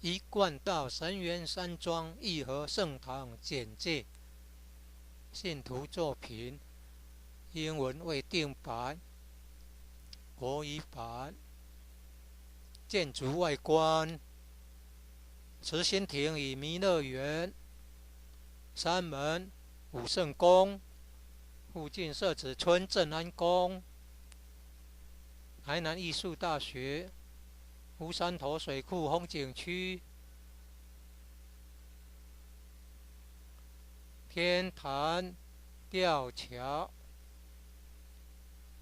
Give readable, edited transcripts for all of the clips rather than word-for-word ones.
一贯道神源山庄义和圣堂简介。信徒作品，英文未定版，国语版。建筑外观：慈心亭与弥勒园，山门武圣宫，附近社子村正安宫，台南艺术大学，乌山头水库风景区，天坛吊桥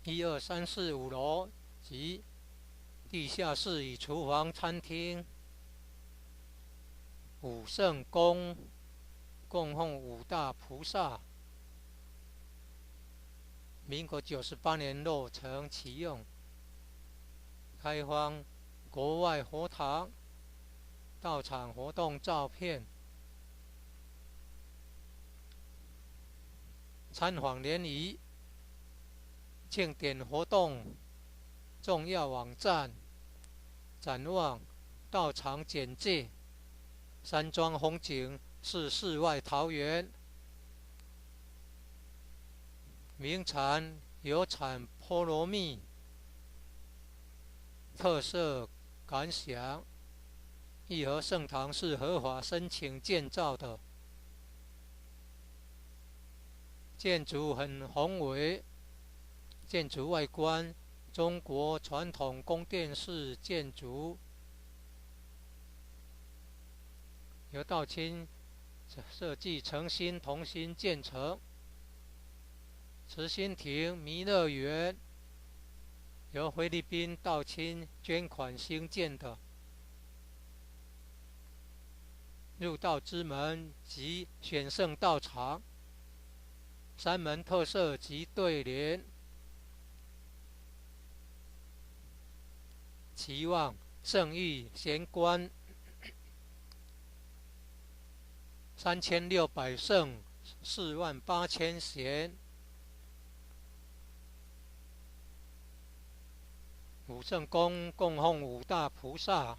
，1、2、3、4、5楼及地下室与厨房、餐厅。武圣宫供奉五大菩萨，民国98年落成启用，开放国外佛堂到场活动照片。参访联谊庆典活动重要网站，展望到场简介。山庄风景是世外桃源，名产有产菠萝蜜，特色感想：义和圣堂是合法申请建造的，建筑很宏伟，建筑外观中国传统宫殿式建筑，由道清设计诚心同心建成。慈心亭弥勒园由菲律宾道清捐款兴建的，入道之门及选圣道场，山门特色及对联，期望圣域贤官3600圣48000贤。武圣宫供奉五大菩萨，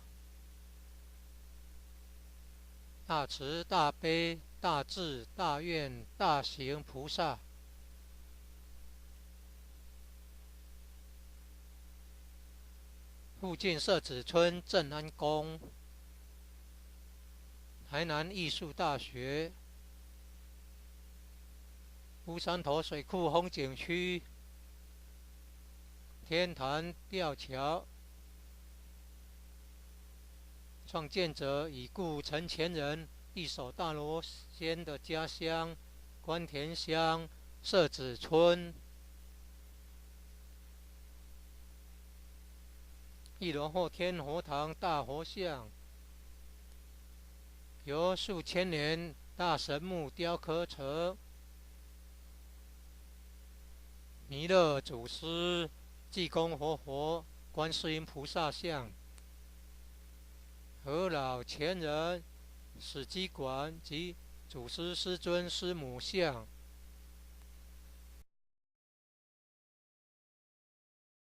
大慈大悲大智大愿大行菩萨。附近社子村正安宫，台南艺术大学，乌山头水库风景区，天坛吊桥，创建者已故陈前人一手大罗仙的家乡关田乡社子村。1楼后天佛堂大佛像，由数千年大神木雕刻成，弥勒祖师、济公活佛、观世音菩萨像，和老前人史基馆及祖师师尊师母像。